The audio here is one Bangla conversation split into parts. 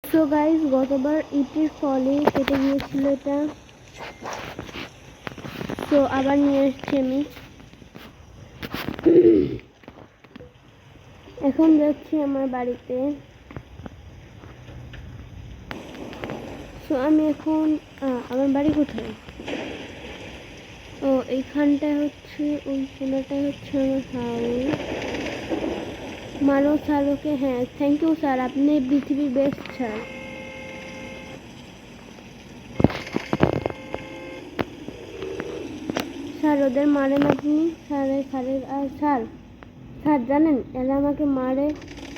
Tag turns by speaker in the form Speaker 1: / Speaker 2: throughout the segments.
Speaker 1: সো গাইস, গতবার ইটের ফলে কেটে গিয়েছিল এটা, তো আবার নিয়ে আসছি আমি। এখন যাচ্ছি আমার বাড়িতে। তো আমি এখন আমার বাড়ি কোথায়? ও এইখানটায় হচ্ছে, ওই কোনাটায় হচ্ছে আমার হাউস। মারো স্যারকে। হ্যাঁ, থ্যাংক ইউ স্যার, আপনি পৃথিবীর বেস্ট স্যার। স্যার ওদের মারেন আপনি। স্যারের স্যার স্যার জানেন এরা আমাকে মারে।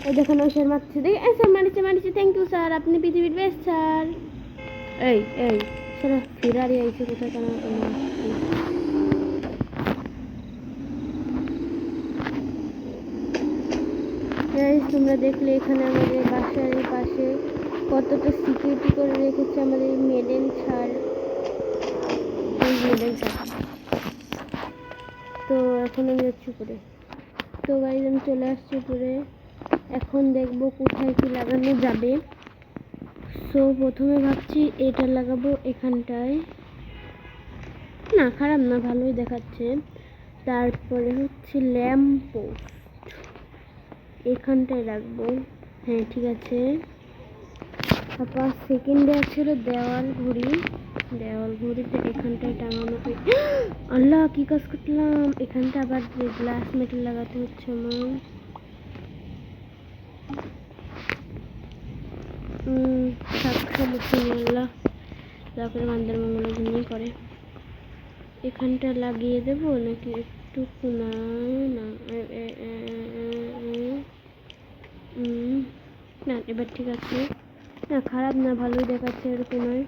Speaker 1: ওই দেখুন ওই স্যার মারছে, দেখ স্যার মারিছে। থ্যাংক ইউ স্যার, আপনি পৃথিবীর বেস্ট স্যার। এই স্যার ফিরারি আইছে কোথায় কেন তোমরা দেখলে এখানে আমাদের বাসার পাশে কতটা সিকিউরিটি করে রেখেছে আমাদের মেডেন স্যার। তো এখন আমি যাচ্ছি উপরে। তো গাইজ আমি চলে আসছি উপরে। এখন দেখবো কোথায় কি লাগানো যাবে। সো প্রথমে ভাবছি এটা লাগাবো এখানটায়। না খারাপ না, ভালোই দেখাচ্ছে। তারপরে হচ্ছে ল্যাম্প পোস্ট এখানটায় রাখবো। হ্যাঁ ঠিক আছে। তারপর সেকেন্ডে আছে দেওয়াল ঘড়িটা এখানটায় টাঙানো। আল্লাহ কি কাজ করলাম! এখানটা আবার গ্লাস মেটাল লাগাতে হচ্ছে আমার। সমস্যা নেই, আল্লাহ তারপরে বান্দার মঙ্গল নিয়ে করে। এখানটা লাগিয়ে দেবো নাকি একটু কোনায়? না এবার ঠিক আছে। না খারাপ না, ভালোই দেখাচ্ছে এরকম নয়।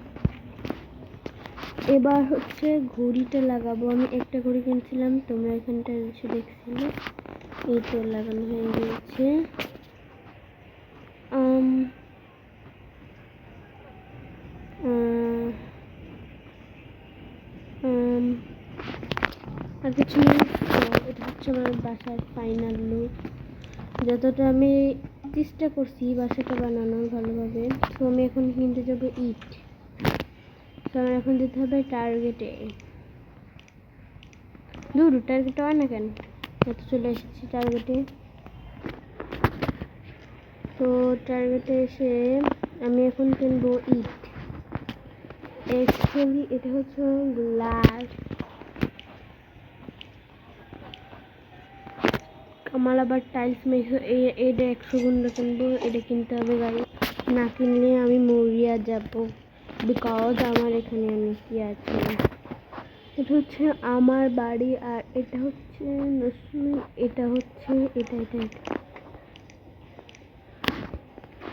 Speaker 1: এবার হচ্ছে ঘড়িটা লাগাবো। আমি একটা ঘড়ি কিনছিলাম, তোমরা এখানটা এসে দেখছিলে। এই তো লাগানো হয়ে গিয়েছে। আর কিছু নেই। এটা হচ্ছে আমার বাসার ফাইনাল লুক। যতটা আমি চেষ্টা করছি বাসাটা বানানোর ভালোভাবে। তো আমি এখন কিনতে যাবো ইট। তো আমার এখন যেতে হবে টার্গেটে। টার্গেটে হয় না কেন? এত চলে এসেছি টার্গেটে। তো টার্গেটে এসে আমি এখন কিনবো ইট। অ্যাকচুয়ালি এটা হচ্ছে গ্লাস। আমার আবার টাইলস মেশো এটা 100 গুণ কিনবো। এটা কিনতে হবে গাড়ি, না কিনলে আমি মরিয়া যাব। বিকজ আমার এখানে অনেক কি আছে। এটা হচ্ছে আমার বাড়ি, আর এটা হচ্ছে এটা হচ্ছে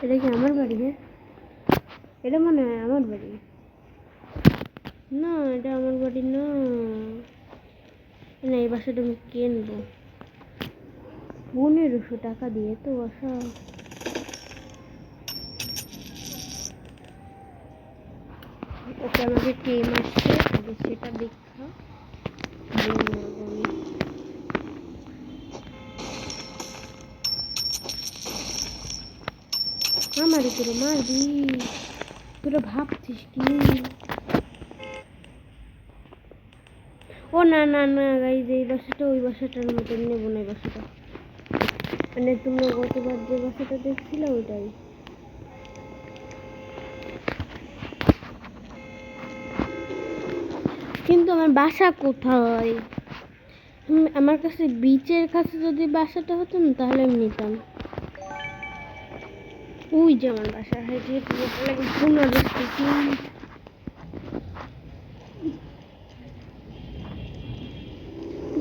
Speaker 1: এটা কি আমার বাড়ি? হ্যাঁ এটা মনে হয় আমার বাড়ি। না এটা আমার বাড়ি না। এই বাসাটা আমি কিনবো 1500 টাকা দিয়ে। তো বাসা ওকে আমাকে টেম আসছে, আগে সেটা দেখা আমারে তোরা মারবি? তোরা ভাবছিস কি? ও না গাইজ, এই বাসাটা ওই বাসাটার মতন নেবো না। এই বাসাটা মানে তোমরা গতবার যে বাসাটা দেখছিলে ওইটাই। কিন্তু আমার বাসা কোথায়? আমার কাছে বিচের কাছে যদি বাসাটা হতো না তাহলে আমি নিতাম। ওই যে আমার বাসা। হ্যাঁ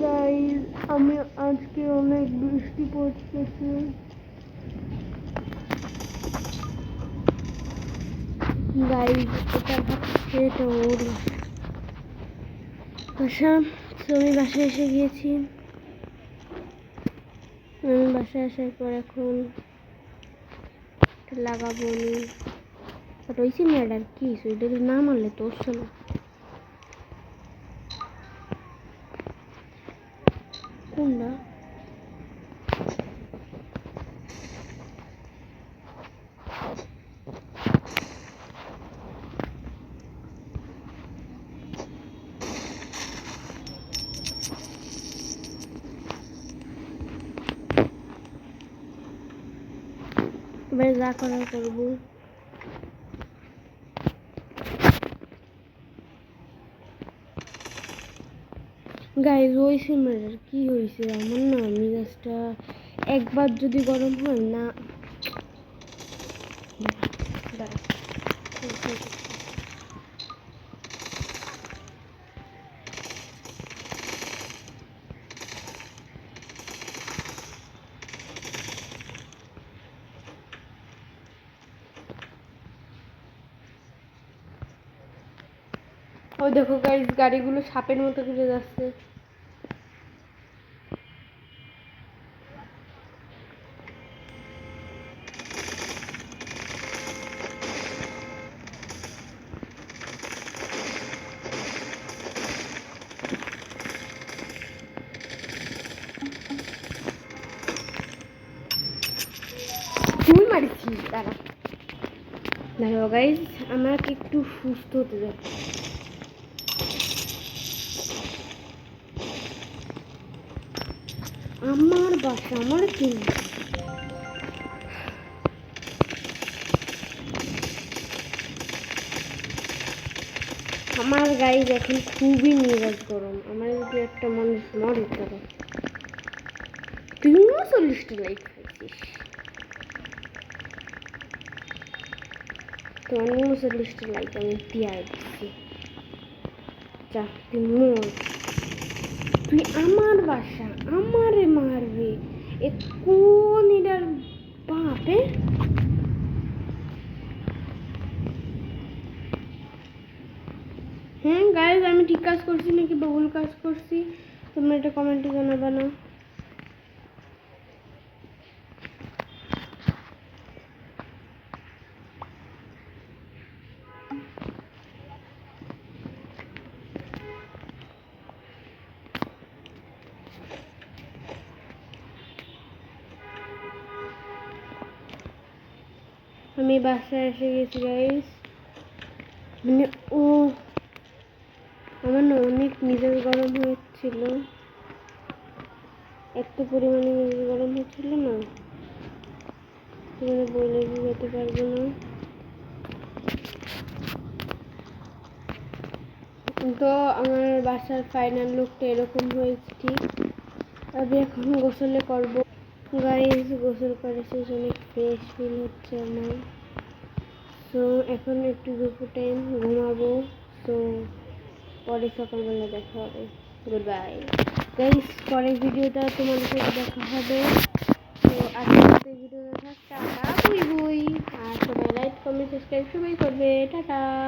Speaker 1: গাইজ আমি আজকে অনেক বৃষ্টি পড়তেছে। গাইজ এটা ভাবছে এটা ওর বাসা। তো আমি বাসায় এসে গিয়েছি। আমি বাসায় আসার পর এখন লাগাবো আমি। ওই সিনেমাটার কি এটা না মারলে তো হচ্ছে না। কোনটা? এবার যা করার করবো। গাইজ ওই সিমের কি হয়েছে আমার না মেজাজটা একবার যদি গরম হয় না ওই দেখো গাইজ গাড়িগুলো সাপের মতো ঘুরে যাচ্ছে। তুই মারিছিস তারা দেখো গাইজ আমাকে একটু সুস্থ হতে যাচ্ছে। আমার বাসা আমার কি আমার গাইজ এখন খুবই মেজাজ গরম। আমার যদি একটা মানুষ মরে তারা 43টা লাইক খাইছিস তো 39টা লাইক আমি দিয়ে দিচ্ছি। যা তুই মর, তুই আমার বাসা আমারে মারবে এ কোন এটার বাপে। হ্যাঁ গাইজ আমি ঠিক কাজ করছি নাকি ভুল কাজ করছি তোমরা এটা কমেন্টে জানাবে না। আমি বাসায় এসে গেছি গাইজ। মানে ও আমার না অনেক মেজাজ গরম হয়েছিল, এত পরিমাণে মেজাজ গরম হচ্ছিল না তোমাদের বলে বুঝাতে পারবো না। তো আমার বাসার ফাইনাল লুকটা এরকম হয়েছে ঠিক। আমি এখন গোসলে করব গাইজ। গোসল করে শেষ অনেক ফ্রেশ ফিল হচ্ছে আমার। সো এখন একটু দুপুর টাইম ঘুমাবো। সো পরে সকালবেলা দেখা হবে। গুড বাই গাইজ, পরের ভিডিওটা তোমাদের সাথে দেখা হবে। তো আজকের ভিডিওটা টাটা বুই বুই। আর সবাই লাইক কমেন্ট সাবস্ক্রাইব সবাই করবে। টাটা।